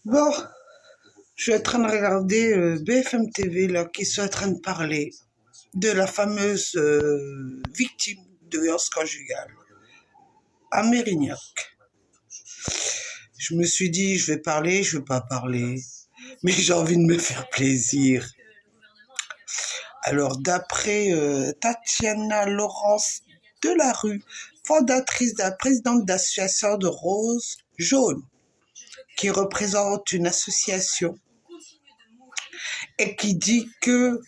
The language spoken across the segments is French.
Bon, je suis en train de regarder BFM TV là, qui sont en train de parler de la fameuse victime de violence conjugale à Mérignac. Je me suis dit, je vais parler, je vais pas parler, mais j'ai envie de me faire plaisir. Alors, d'après Tatiana Laurence Delarue, fondatrice de la présidente d'association de Rose Jaune, qui représente une association et qui dit que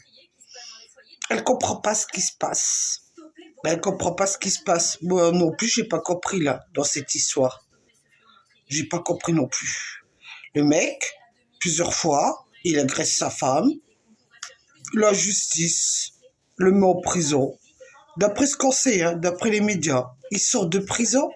elle comprend pas ce qui se passe. Elle comprend pas ce qui se passe. Moi non plus, j'ai pas compris là, dans cette histoire. J'ai pas compris non plus. Le mec, plusieurs fois, il agresse sa femme. La justice le met en prison. D'après ce qu'on sait, hein, d'après les médias, il sort de prison.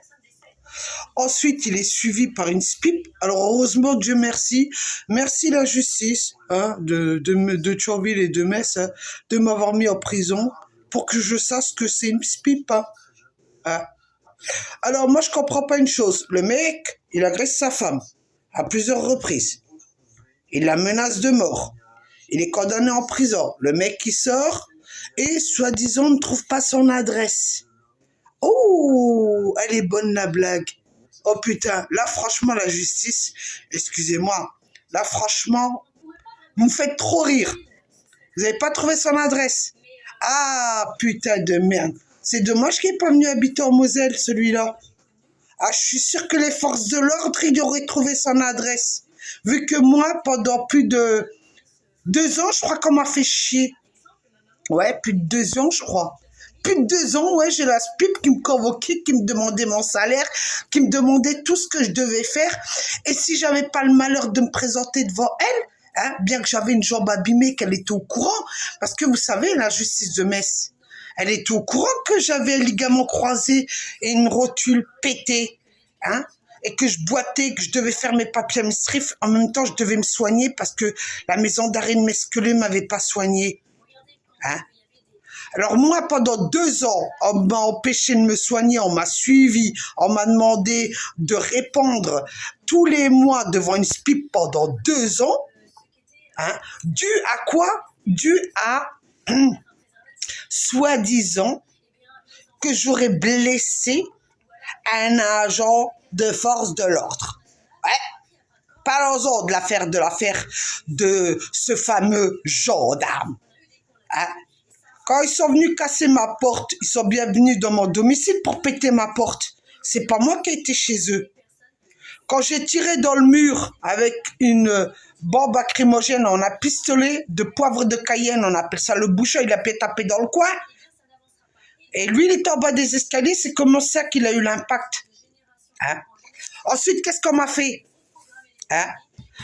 Ensuite, il est suivi par une SPIP. Alors, heureusement, Dieu merci. Merci la justice hein, de Thionville et de Metz hein, de m'avoir mis en prison pour que je sache que c'est une SPIP. Hein. Alors, moi, je comprends pas une chose. Le mec, il agresse sa femme à plusieurs reprises. Il la menace de mort. Il est condamné en prison. Le mec qui sort et, soi-disant, ne trouve pas son adresse. Oh, elle est bonne la blague. Oh putain, là franchement la justice, excusez-moi, là franchement, vous me faites trop rire. Vous n'avez pas trouvé son adresse. Ah putain de merde. C'est dommage qu'il n'est pas venu habiter en Moselle celui-là. Ah, je suis sûr que les forces de l'ordre, ils auraient trouvé son adresse. Vu que moi, pendant plus de 2 ans, je crois qu'on m'a fait chier. Ouais, plus de 2 ans, je crois. Plus de 2 ans, ouais, j'ai la SPIP qui me convoquait, qui me demandait mon salaire, qui me demandait tout ce que je devais faire. Et si j'avais pas le malheur de me présenter devant elle, hein, bien que j'avais une jambe abîmée, qu'elle était au courant, parce que vous savez, la justice de Metz, elle était au courant que j'avais un ligament croisé et une rotule pétée, hein, et que je boitais, que je devais faire mes papiers administratifs. En même temps, je devais me soigner parce que la maison d'arrêt de Mesquelé m'avait pas soigné. Hein. Alors moi, pendant 2 ans, on m'a empêché de me soigner, on m'a suivi, on m'a demandé de répondre tous les mois devant une SPIP pendant 2 ans. Hein, dû à quoi? Dû à, soi-disant, que j'aurais blessé un agent de force de l'ordre. Ouais. Parlons-en de l'affaire de ce fameux gendarme. Hein. Quand ils sont venus casser ma porte, ils sont bien venus dans mon domicile pour péter ma porte. C'est pas moi qui ai été chez eux. Quand j'ai tiré dans le mur avec une bombe lacrymogène, on a pistolet de poivre de Cayenne, on appelle ça le bouchon, il a pu taper dans le coin. Et lui, il était en bas des escaliers, c'est comme ça qu'il a eu l'impact. Hein? Ensuite, qu'est-ce qu'on m'a fait? Hein?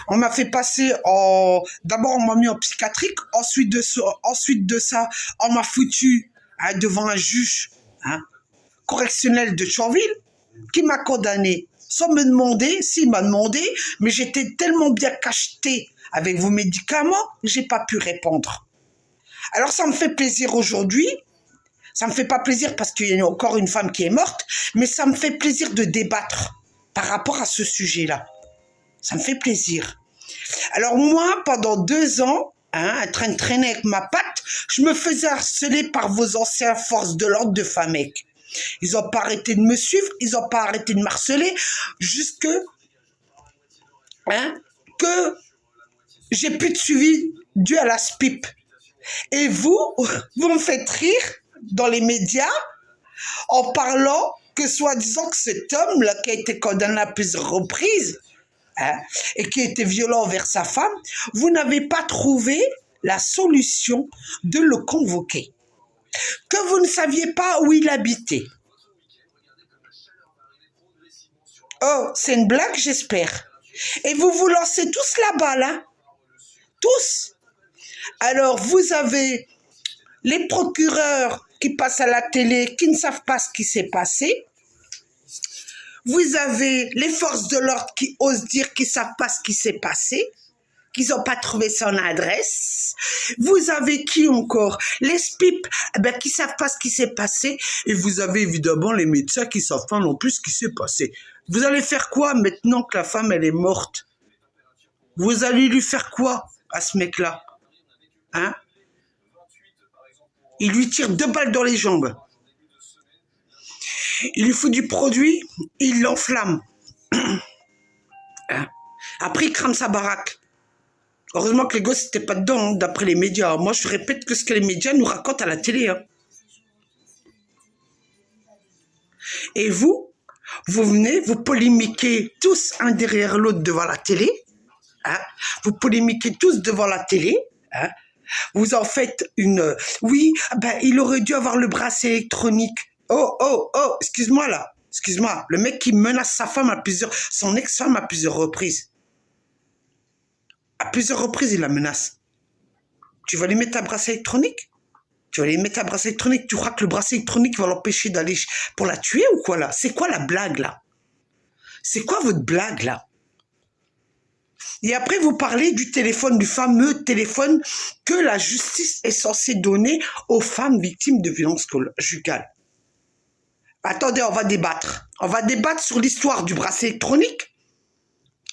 On m'a fait passer en... D'abord, on m'a mis en psychiatrique. Ensuite de ça, on m'a foutu hein, devant un juge hein, correctionnel de Thionville qui m'a condamné. Sans me demander, s'il m'a demandé, mais j'étais tellement bien cachetée avec vos médicaments que j'ai pas pu répondre. Alors, ça me fait plaisir aujourd'hui. Ça me fait pas plaisir parce qu'il y a encore une femme qui est morte, mais ça me fait plaisir de débattre par rapport à ce sujet-là. Ça me fait plaisir. Alors moi, pendant 2 ans, hein, en train de traîner avec ma patte, je me faisais harceler par vos anciens forces de l'ordre de Famec. Ils n'ont pas arrêté de me suivre, ils n'ont pas arrêté de me harceler, jusque hein, que j'ai plus de suivi dû à la SPIP. Et vous me faites rire dans les médias en parlant que soi-disant que cet homme-là qui a été condamné à plusieurs reprises, hein, et qui était violent envers sa femme, vous n'avez pas trouvé la solution de le convoquer. Que vous ne saviez pas où il habitait. Oh, c'est une blague, j'espère. Et vous vous lancez tous là-bas, là. Tous. Alors, vous avez les procureurs qui passent à la télé, qui ne savent pas ce qui s'est passé. Vous avez les forces de l'ordre qui osent dire qu'ils ne savent pas ce qui s'est passé, qu'ils n'ont pas trouvé son adresse. Vous avez qui encore? Les SPIP qui ne savent pas ce qui s'est passé. Et vous avez évidemment les médecins qui ne savent pas non plus ce qui s'est passé. Vous allez faire quoi maintenant que la femme elle est morte? Vous allez lui faire quoi à ce mec-là? Hein? Il lui tire 2 balles dans les jambes. Il lui fout du produit, il l'enflamme. Hein? Après, il crame sa baraque. Heureusement que les gosses n'étaient pas dedans, hein, d'après les médias. Moi, je répète que ce que les médias nous racontent à la télé. Hein. Et vous venez, vous polémiquez tous un derrière l'autre devant la télé. Hein. Vous polémiquez tous devant la télé. Hein. Vous en faites une... Oui, ben, il aurait dû avoir le bracelet électronique. Oh, oh, oh, excuse-moi là. Excuse-moi. Le mec qui menace sa femme son ex-femme à plusieurs reprises. À plusieurs reprises, il la menace. Tu vas lui mettre un bracelet électronique? Tu vas lui mettre un bracelet électronique? Tu crois que le bracelet électronique va l'empêcher d'aller pour la tuer ou quoi là? C'est quoi la blague là? C'est quoi votre blague là? Et après, vous parlez du téléphone, du fameux téléphone que la justice est censée donner aux femmes victimes de violences conjugales. Attendez, on va débattre. On va débattre sur l'histoire du bracelet électronique.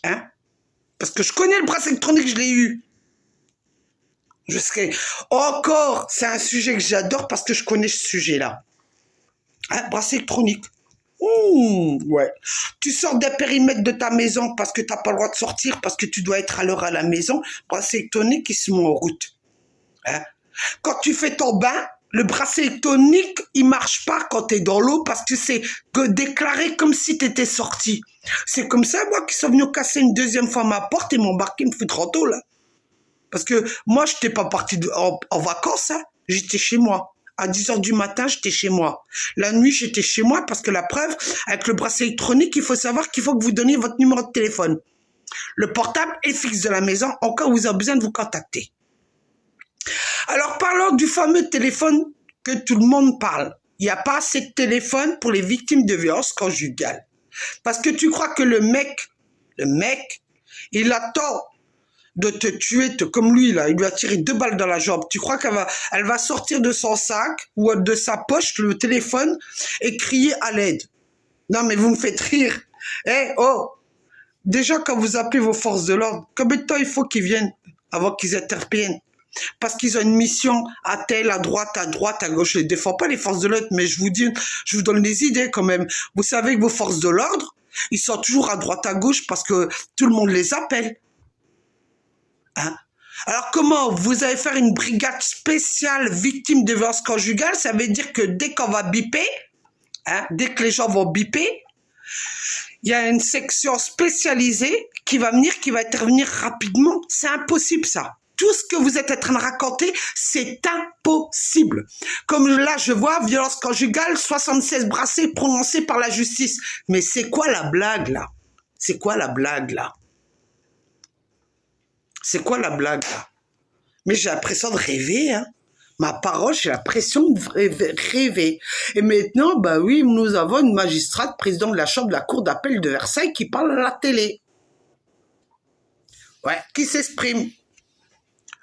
Hein? Parce que je connais le bracelet électronique, je l'ai eu. Je serai... Encore, c'est un sujet que j'adore parce que je connais ce sujet-là. Hein? Bracelet électronique. Ouais. Tu sors des périmètres de ta maison parce que tu n'as pas le droit de sortir, parce que tu dois être à l'heure à la maison. Bracelet électronique, il se met en route. Hein? Quand tu fais ton bain, le bracelet électronique, il marche pas quand tu es dans l'eau parce que c'est déclaré comme si tu étais sorti. C'est comme ça, moi, qui sont venus casser une deuxième fois ma porte et m'embarquer, me foutre en tôle. Là. Parce que moi, je n'étais pas parti en vacances, hein. J'étais chez moi. À 10h du matin, j'étais chez moi. La nuit, j'étais chez moi parce que la preuve, avec le bracelet électronique, il faut savoir qu'il faut que vous donniez votre numéro de téléphone. Le portable est fixe de la maison en cas où vous avez besoin de vous contacter. Alors, parlons du fameux téléphone que tout le monde parle. Il n'y a pas assez de téléphone pour les victimes de violences conjugales. Parce que tu crois que le mec, il attend de te tuer, comme lui, là, il lui a tiré 2 balles dans la jambe. Tu crois qu'elle va sortir de son sac ou de sa poche le téléphone et crier à l'aide? Non, mais vous me faites rire. Oh, déjà, quand vous appelez vos forces de l'ordre, combien de temps il faut qu'ils viennent avant qu'ils interviennent? Parce qu'ils ont une mission à telle, à droite, à gauche. Je ne défends pas les forces de l'ordre, mais je vous donne des idées quand même. Vous savez que vos forces de l'ordre, ils sont toujours à droite, à gauche parce que tout le monde les appelle. Hein? Alors comment vous allez faire une brigade spéciale victime de violences conjugales? Ça veut dire que dès qu'on va biper, hein, dès que les gens vont biper, il y a une section spécialisée qui va venir, qui va intervenir rapidement. C'est impossible ça. Tout ce que vous êtes en train de raconter, c'est impossible. Comme là, je vois, violence conjugale, 76 bracelets prononcés par la justice. Mais c'est quoi la blague là? C'est quoi la blague là? C'est quoi la blague là? Mais j'ai l'impression de rêver, hein. Ma parole, j'ai l'impression de rêver. Et maintenant, bah oui, nous avons une magistrate, présidente de la chambre de la cour d'appel de Versailles, qui parle à la télé. Ouais, qui s'exprime.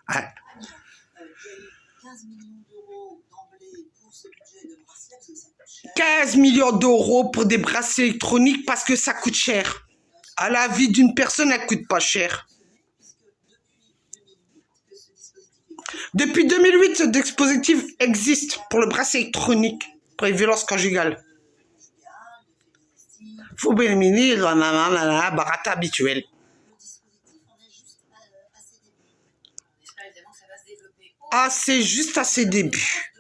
Ouais. 15 millions d'euros pour des bracelets électroniques parce que ça coûte cher. À la vie d'une personne, elle ne coûte pas cher. Depuis 2008, ce dispositif existe pour le bracelet électronique, pour les violences conjugales. Faut bien éliminer la barata habituelle. Ah, c'est juste à ses débuts.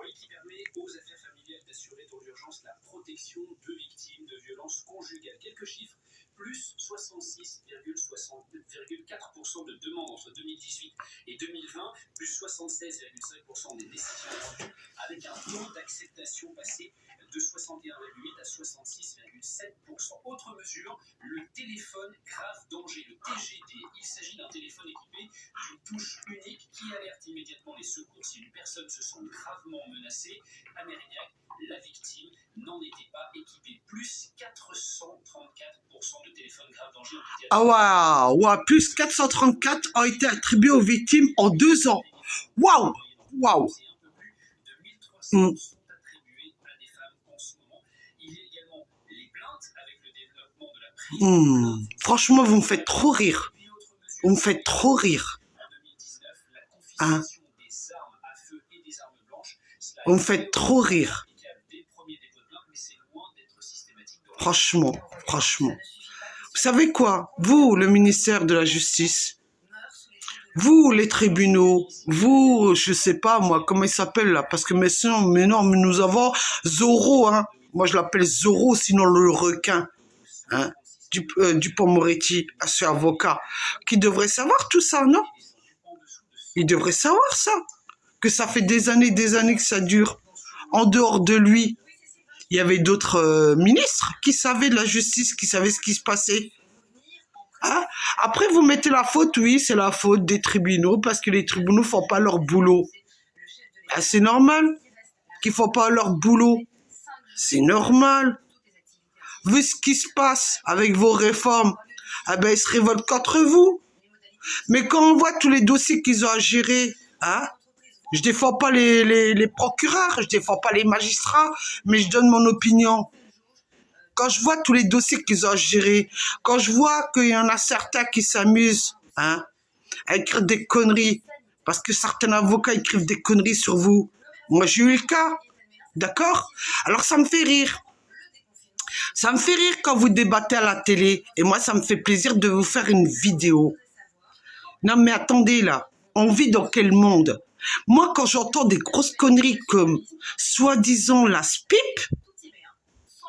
Oui, qui permet aux affaires familiales d'assurer dans l'urgence la protection de victimes de violences conjugales. Quelques chiffres, plus 66,4% de demandes entre 2018 et 2020, plus 76,5% des décisions rendues, avec un taux d'acceptation passé de 61,8 à 66,7%. Autre mesure, le téléphone grave danger, le TGD. Il s'agit d'un téléphone équipé d'une touche unique qui alerte immédiatement les secours si une personne se sent gravement menacée. À Mérignac, la victime n'en était pas équipée. Plus 434% de téléphones grave danger ont été attribués. Ah waouh, plus 434 ont été attribués aux victimes en 2 ans. Waouh, waouh. C'est un peu plus de 1300 sont attribués à des femmes en ce moment. Il y a également les plaintes avec le développement de la prise. Franchement, vous me faites trop rire. Vous me faites trop rire. Hein? Vous me faites trop rire. Franchement, franchement. Vous savez quoi? Vous, le ministère de la Justice, vous, les tribunaux, vous, je sais pas moi, comment il s'appelle là? Parce que mais non, mais nous avons Zorro, hein. Moi, je l'appelle Zorro, sinon le requin, hein. Dupond-Moretti, à ce avocat, qui devrait savoir tout ça, non? Il devrait savoir ça. Que ça fait des années que ça dure. En dehors de lui, il y avait d'autres ministres qui savaient de la justice, qui savaient ce qui se passait. Hein? Après, vous mettez la faute, oui, c'est la faute des tribunaux, parce que les tribunaux ne font pas leur boulot. Ben, c'est normal qu'ils ne font pas leur boulot. C'est normal. Vu ce qui se passe avec vos réformes, eh ben, ils se révoltent contre vous. Mais quand on voit tous les dossiers qu'ils ont à gérer, hein, je défends pas les procureurs, je défends pas les magistrats, mais je donne mon opinion. Quand je vois tous les dossiers qu'ils ont à gérer, quand je vois qu'il y en a certains qui s'amusent, hein, à écrire des conneries, parce que certains avocats écrivent des conneries sur vous. Moi, j'ai eu le cas, d'accord? Alors, ça me fait rire. Ça me fait rire quand vous débattez à la télé. Et moi, ça me fait plaisir de vous faire une vidéo. Non, mais attendez, là. On vit dans quel monde? Moi, quand j'entends des grosses conneries comme, soi-disant, la SPIP,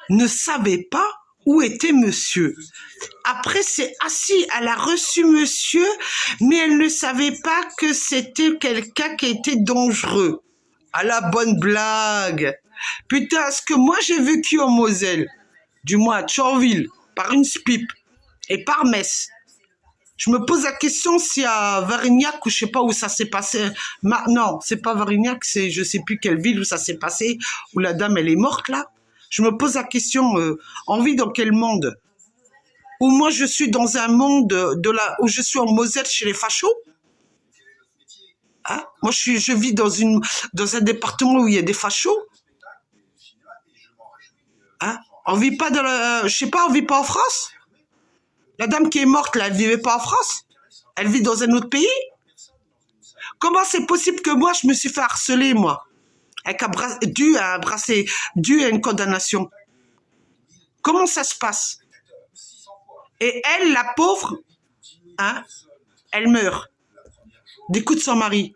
ne savait pas où était monsieur. Après, c'est assis, elle a reçu monsieur, mais elle ne savait pas que c'était quelqu'un qui était dangereux. À la bonne blague. Putain, ce que moi j'ai vécu en Moselle, du moins à Thionville, par une SPIP et par Metz. Je me pose la question si à Varignac, ou je sais pas où ça s'est passé. Non, c'est pas Varignac, c'est je sais plus quelle ville où ça s'est passé, où la dame elle est morte là. Je me pose la question, on vit dans quel monde? Ou moi je suis dans un monde où je suis en Moselle chez les fachos? Hein? Moi je vis dans un département où il y a des fachos. Hein? On vit pas dans je sais pas, on vit pas en France? La dame qui est morte là, elle vivait pas en France? Elle vit dans un autre pays? Comment c'est possible que moi je me suis fait harceler moi? Dû à une condamnation. Comment ça se passe? Et elle, la pauvre, hein, elle meurt des coups de son mari.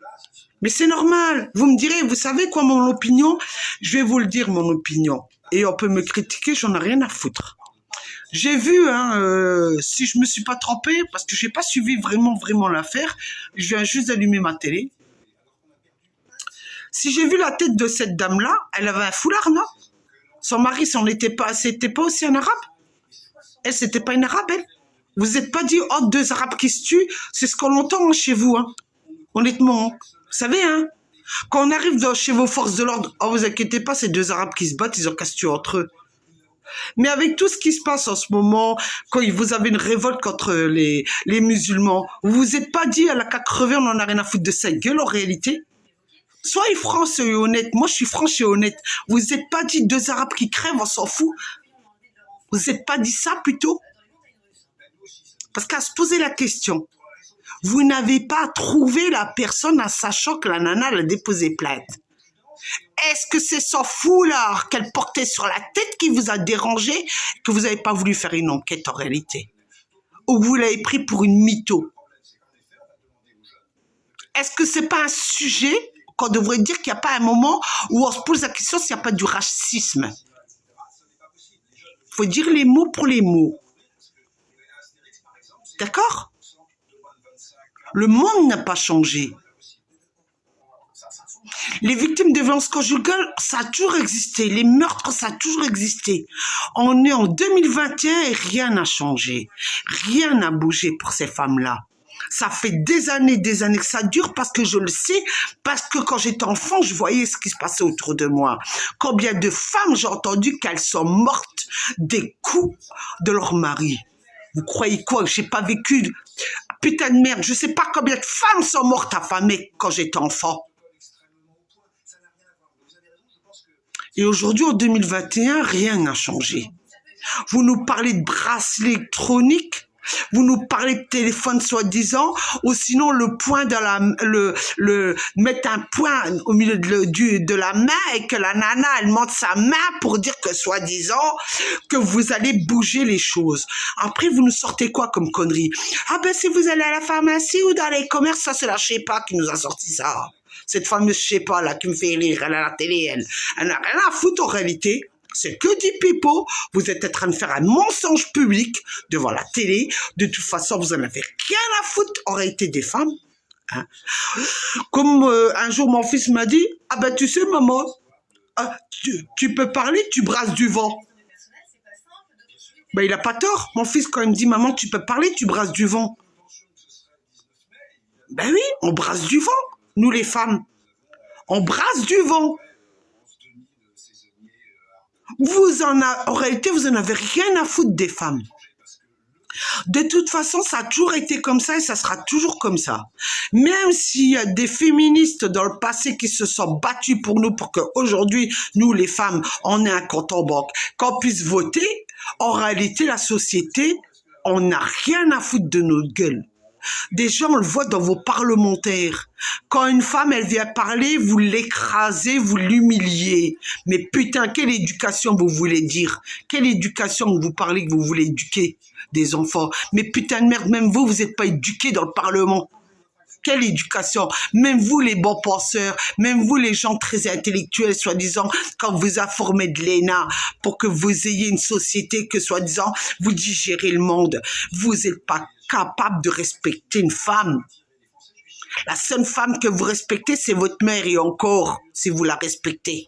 Mais c'est normal. Vous me direz, vous savez quoi mon opinion? Je vais vous le dire, mon opinion. Et on peut me critiquer, j'en ai rien à foutre. J'ai vu, hein, si je me suis pas trompée, parce que j'ai pas suivi vraiment l'affaire, je viens juste d'allumer ma télé. Si j'ai vu la tête de cette dame-là, elle avait un foulard, non? Son mari, c'était pas aussi un arabe? Elle, c'était pas une arabe, elle? Vous n'êtes pas dit, oh, 2 arabes qui se tuent, c'est ce qu'on entend hein, chez vous, hein. Honnêtement. Hein. Vous savez, hein? Quand on arrive chez vos forces de l'ordre, oh, vous inquiétez pas, c'est 2 arabes qui se battent, ils ont qu'à se tuer entre eux. Mais avec tout ce qui se passe en ce moment, quand vous avez une révolte contre les musulmans, vous vous êtes pas dit, à la qu'à crever, on en a rien à foutre de sa gueule, en réalité? Soyez francs et honnêtes. Moi, je suis franche et honnête. Vous n'êtes pas dit 2 arabes qui crèvent, on s'en fout. Vous n'êtes pas dit ça plutôt? Parce qu'à se poser la question, vous n'avez pas trouvé la personne en sachant que la nana elle a déposé plainte. Est-ce que c'est son foulard qu'elle portait sur la tête qui vous a dérangé, que vous n'avez pas voulu faire une enquête en réalité? Ou vous l'avez pris pour une mytho? Est-ce que c'est pas un sujet qu'on devrait dire qu'il n'y a pas un moment où on se pose la question s'il n'y a pas du racisme? Il faut dire les mots pour les mots. D'accord? Le monde n'a pas changé. Les victimes de violences conjugales, ça a toujours existé. Les meurtres, ça a toujours existé. On est en 2021 et rien n'a changé. Rien n'a bougé pour ces femmes-là. Ça fait des années que ça dure parce que je le sais, parce que quand j'étais enfant, je voyais ce qui se passait autour de moi. Combien de femmes j'ai entendu qu'elles sont mortes des coups de leur mari. Vous croyez quoi? Que j'ai pas vécu? Putain de merde, je sais pas combien de femmes sont mortes affamées quand j'étais enfant. Et aujourd'hui, en 2021, rien n'a changé. Vous nous parlez de bracelet électronique. Vous nous parlez de téléphone soi-disant, ou sinon le point dans mettre un point au milieu de la main et que la nana, elle monte sa main pour dire que soi-disant, que vous allez bouger les choses. Après, vous nous sortez quoi comme connerie? Ah ben, si vous allez à la pharmacie ou dans les commerces, ça c'est la Shepa qui nous a sorti ça. Cette fameuse Shepa là qui me fait rire, elle a la télé, elle n'a rien à foutre en réalité. C'est que du pipeau. Vous êtes en train de faire un mensonge public devant la télé. De toute façon, vous en avez rien à foutre en réalité des femmes. Hein. Comme un jour, mon fils m'a dit, ah ben tu sais maman, tu peux parler, tu brasses du vent. Ben il a pas tort. Mon fils, quand il me dit, maman, tu peux parler, tu brasses du vent. Ben oui, on brasse du vent. Nous les femmes, on brasse du vent. En réalité, vous en avez rien à foutre des femmes. De toute façon, ça a toujours été comme ça et ça sera toujours comme ça. Même s'il y a des féministes dans le passé qui se sont battues pour nous, pour qu'aujourd'hui, nous les femmes, on ait un compte en banque, qu'on puisse voter, en réalité, la société, on n'a rien à foutre de notre gueule. Déjà, on le voit dans vos parlementaires. Quand une femme, elle vient parler, vous l'écrasez, vous l'humiliez. Mais putain, quelle éducation vous voulez dire? Quelle éducation vous parlez que vous voulez éduquer des enfants? Mais putain de merde, même vous, vous n'êtes pas éduqués dans le Parlement. Quelle éducation? Même vous, les bons penseurs, même vous, les gens très intellectuels, soi-disant, quand vous informez de l'ENA pour que vous ayez une société que, soi-disant, vous digérez le monde, vous n'êtes pas capable de respecter une femme. La seule femme que vous respectez, c'est votre mère, et encore, si vous la respectez.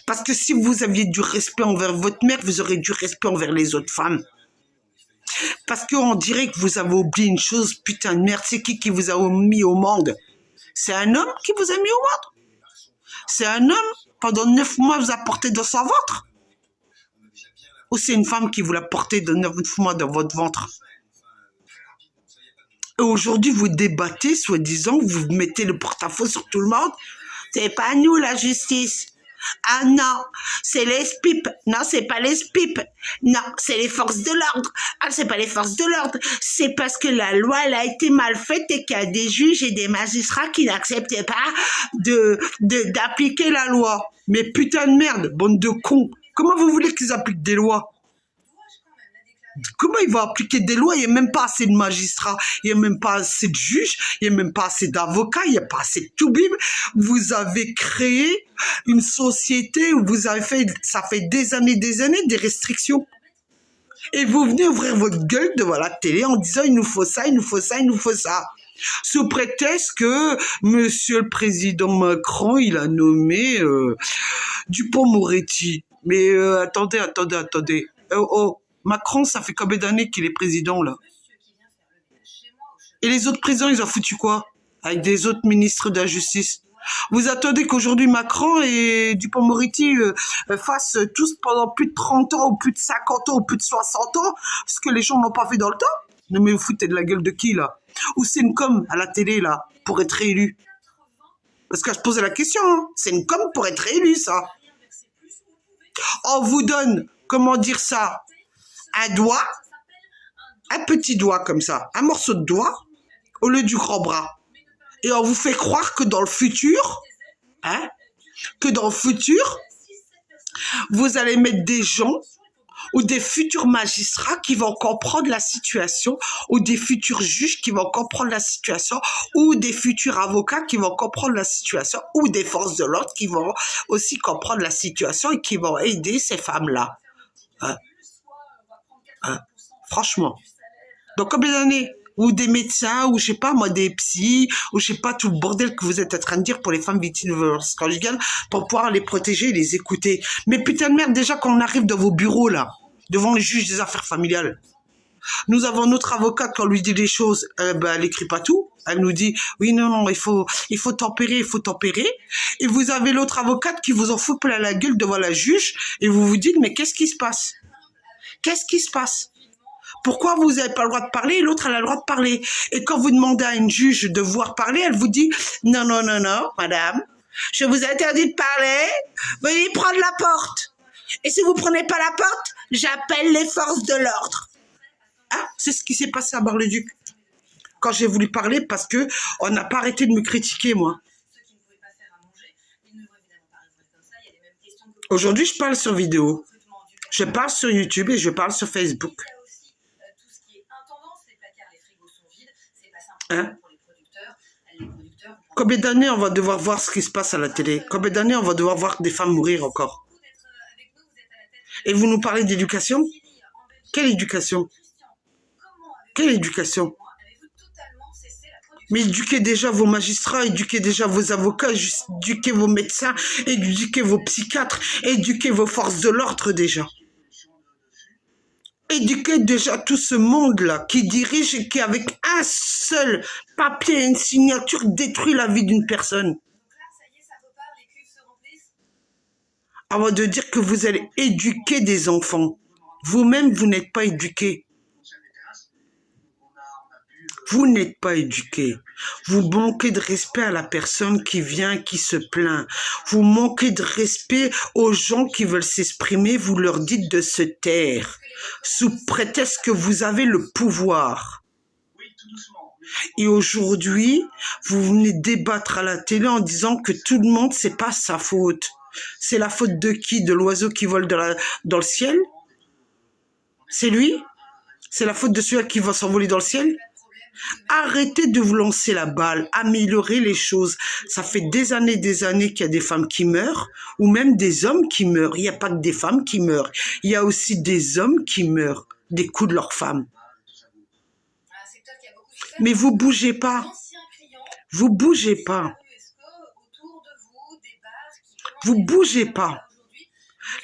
Parce que si vous aviez du respect envers votre mère, vous aurez du respect envers les autres femmes. Parce qu'on dirait que vous avez oublié une chose, putain de merde, c'est qui vous a mis au monde? C'est un homme qui vous a mis au monde? C'est un homme, pendant 9 mois, vous a porté dans son ventre? Ou c'est une femme qui vous l'a porté de 9 mois dans votre ventre? Et aujourd'hui, vous débattez, soi-disant, vous mettez le porte-à-faux sur tout le monde. C'est pas nous, la justice. Ah non, c'est les SPIP. Non, c'est pas les SPIP. Non, c'est les forces de l'ordre. Ah, c'est pas les forces de l'ordre. C'est parce que la loi, elle a été mal faite et qu'il y a des juges et des magistrats qui n'acceptaient pas d'appliquer la loi. Mais putain de merde, bande de cons. Comment vous voulez qu'ils appliquent des lois? Comment ils vont appliquer des lois? Il n'y a même pas assez de magistrats, il n'y a même pas assez de juges, il n'y a même pas assez d'avocats, il n'y a pas assez de toubib. Vous avez créé une société où vous avez fait, ça fait des années, des restrictions. Et vous venez ouvrir votre gueule devant la télé en disant il nous faut ça, il nous faut ça, il nous faut ça. Sous prétexte que Monsieur le Président Macron, il a nommé Dupond-Moretti. Mais attendez. Macron, ça fait combien d'années qu'il est président, là? Et les autres présidents, ils ont foutu quoi? Avec des autres ministres de la Justice. Vous attendez qu'aujourd'hui Macron et Dupond-Moretti fassent tous pendant plus de 30 ans, ou plus de 50 ans, ou plus de 60 ans, ce que les gens n'ont pas fait dans le temps? Non mais vous foutez de la gueule de qui, là? Ou c'est une com à la télé, là, pour être élu? Parce que je posais la question, hein. C'est une com pour être élu, ça. On vous donne, comment dire ça? Un doigt, un petit doigt comme ça, un morceau de doigt au lieu du grand bras. Et on vous fait croire que dans le futur, vous allez mettre des gens ou des futurs magistrats qui vont comprendre la situation, ou des futurs juges qui vont comprendre la situation, ou des futurs avocats qui vont comprendre la situation, ou des forces de l'ordre qui vont aussi comprendre la situation et qui vont aider ces femmes-là. Franchement. Donc combien d'années? Ou des médecins, ou je sais pas moi, des psys, ou je sais pas tout le bordel que vous êtes en train de dire pour les femmes victimes de violence conjugale, pour pouvoir les protéger et les écouter. Mais putain de merde, déjà quand on arrive dans vos bureaux là, devant les juges des affaires familiales, nous avons notre avocate, quand on lui dit des choses, elle écrit pas tout. Elle nous dit, oui, non, il faut tempérer, Et vous avez l'autre avocate qui vous en fout plein la gueule devant la juge, et vous vous dites, mais qu'est-ce qui se passe? Qu'est-ce qui se passe? Pourquoi vous n'avez pas le droit de parler et l'autre, elle a le droit de parler? Et quand vous demandez à une juge de voir parler, elle vous dit, non, madame, je vous interdis de parler, veuillez prendre la porte. Et si vous prenez pas la porte, j'appelle les forces de l'ordre. C'est ce qui s'est passé à Bar-le-Duc. Quand j'ai voulu parler, parce que on n'a pas arrêté de me critiquer, moi. Aujourd'hui, je parle sur vidéo. Je parle sur YouTube et je parle sur Facebook. Hein? Combien d'années on va devoir voir ce qui se passe à la télé? Combien d'années on va devoir voir des femmes mourir encore? Et vous nous parlez d'éducation? Quelle éducation? Quelle éducation? Mais éduquez déjà vos magistrats, éduquez déjà vos avocats, éduquez vos médecins, éduquez vos psychiatres, éduquez vos forces de l'ordre déjà. Éduquez déjà tout ce monde-là qui dirige et qui, avec un seul papier et une signature, détruit la vie d'une personne. Avant de dire que vous allez éduquer des enfants, vous-même, vous n'êtes pas éduqués. Vous n'êtes pas éduqué. Vous manquez de respect à la personne qui vient, qui se plaint. Vous manquez de respect aux gens qui veulent s'exprimer. Vous leur dites de se taire, sous prétexte que vous avez le pouvoir. Et aujourd'hui, vous venez débattre à la télé en disant que tout le monde, c'est pas sa faute. C'est la faute de qui? De l'oiseau qui vole dans le ciel? C'est lui? C'est la faute de celui qui va s'envoler dans le ciel? Arrêtez de vous lancer la balle, améliorez les choses. Ça fait des années qu'il y a des femmes qui meurent, ou même des hommes qui meurent. Il n'y a pas que des femmes qui meurent. Il y a aussi des hommes qui meurent des coups de leurs femmes. Mais vous bougez pas. Vous bougez pas. Vous bougez pas.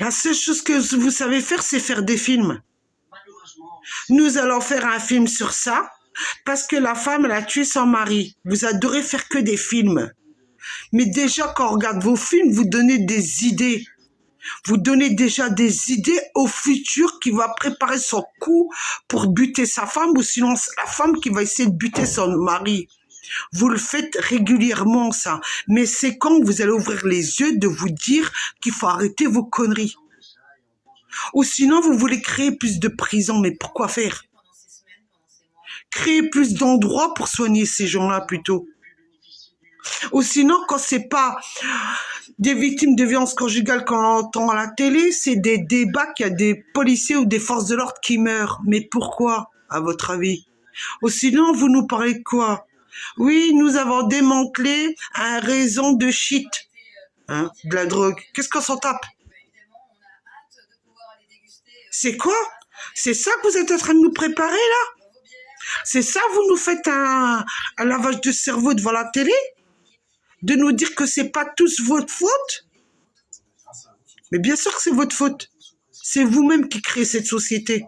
La seule chose que vous savez faire, c'est faire des films. Nous allons faire un film sur ça. Parce que la femme, elle a tué son mari. Vous adorez faire que des films. Mais déjà, quand on regarde vos films, vous donnez des idées. Vous donnez déjà des idées au futur qui va préparer son coup pour buter sa femme ou sinon c'est la femme qui va essayer de buter son mari. Vous le faites régulièrement, ça. Mais c'est quand vous allez ouvrir les yeux de vous dire qu'il faut arrêter vos conneries. Ou sinon, vous voulez créer plus de prisons. Mais pourquoi faire? Créer plus d'endroits pour soigner ces gens-là plutôt. Ou sinon, quand c'est pas des victimes de violences conjugales qu'on entend à la télé, c'est des débats qu'il y a des policiers ou des forces de l'ordre qui meurent. Mais pourquoi, à votre avis? Ou sinon, vous nous parlez de quoi? Oui, nous avons démantelé un réseau de shit. Hein, de la drogue. Qu'est-ce qu'on s'en tape? C'est quoi? C'est ça que vous êtes en train de nous préparer, là? C'est ça, vous nous faites un lavage de cerveau devant la télé? De nous dire que c'est pas tous votre faute? Mais bien sûr que c'est votre faute. C'est vous-même qui créez cette société.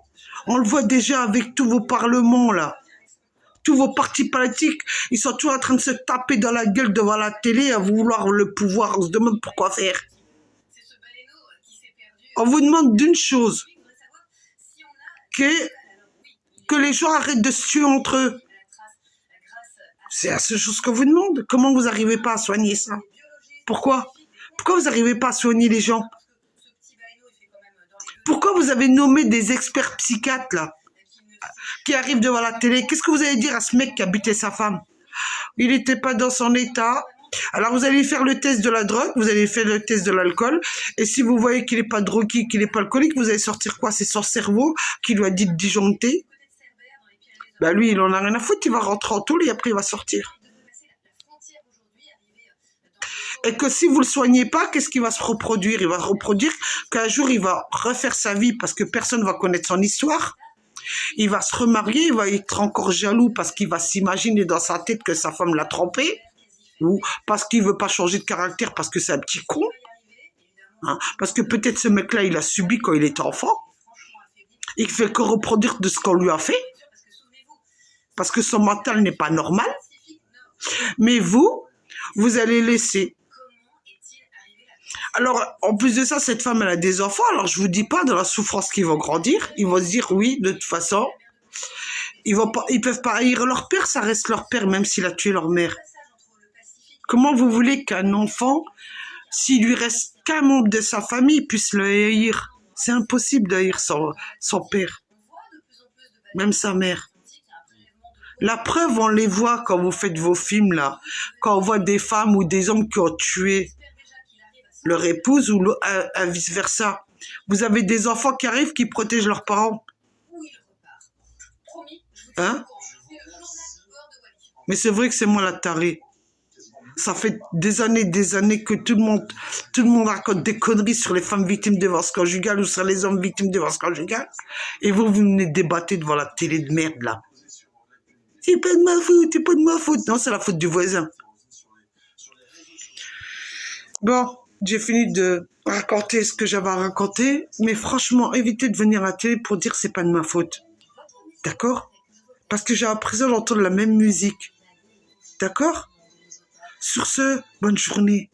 On le voit déjà avec tous vos parlements, là. Tous vos partis politiques, ils sont toujours en train de se taper dans la gueule devant la télé à vouloir le pouvoir. On se demande pourquoi faire. On vous demande d'une chose. Que les gens arrêtent de se tuer entre eux. C'est la seule chose qu'on vous demande. Comment vous n'arrivez pas à soigner ça? Pourquoi? Pourquoi vous n'arrivez pas à soigner les gens? Pourquoi vous avez nommé des experts psychiatres, là, qui arrivent devant la télé? Qu'est-ce que vous allez dire à ce mec qui a buté sa femme? Il n'était pas dans son état. Alors, vous allez faire le test de la drogue, vous allez faire le test de l'alcool. Et si vous voyez qu'il n'est pas drogué, qu'il n'est pas alcoolique, vous allez sortir quoi? C'est son cerveau qui lui a dit de disjoncter. Bah lui, il en a rien à foutre, il va rentrer en tôle et après il va sortir. Et que si vous le soignez pas, qu'est-ce qui va se reproduire? Il va se reproduire qu'un jour, il va refaire sa vie parce que personne ne va connaître son histoire. Il va se remarier, il va être encore jaloux parce qu'il va s'imaginer dans sa tête que sa femme l'a trompé. Ou parce qu'il ne veut pas changer de caractère parce que c'est un petit con. Hein? Parce que peut-être ce mec-là, il a subi quand il était enfant. Il fait que reproduire de ce qu'on lui a fait. Parce que son mental n'est pas normal. Mais vous allez laisser. Alors, en plus de ça, cette femme, elle a des enfants. Alors, je vous dis pas dans la souffrance qu'ils vont grandir. Ils vont se dire, oui, de toute façon, ils peuvent pas haïr leur père. Ça reste leur père, même s'il a tué leur mère. Comment vous voulez qu'un enfant, s'il lui reste qu'un membre de sa famille, puisse le haïr? C'est impossible d'haïr son père. Même sa mère. La preuve, on les voit quand vous faites vos films, là. Quand on voit des femmes ou des hommes qui ont tué leur épouse ou vice-versa. Vous avez des enfants qui arrivent qui protègent leurs parents. Hein? Mais c'est vrai que c'est moi la tarée. Ça fait des années que tout le monde raconte des conneries sur les femmes victimes de violence conjugale ou sur les hommes victimes de violence conjugale. Et vous venez débattre devant la télé de merde, là. C'est pas de ma faute, c'est pas de ma faute. Non, c'est la faute du voisin. Bon, j'ai fini de raconter ce que j'avais à raconter. Mais franchement, évitez de venir à la télé pour dire que c'est pas de ma faute. D'accord? Parce que j'ai l'impression d'entendre la même musique. D'accord? Sur ce, bonne journée.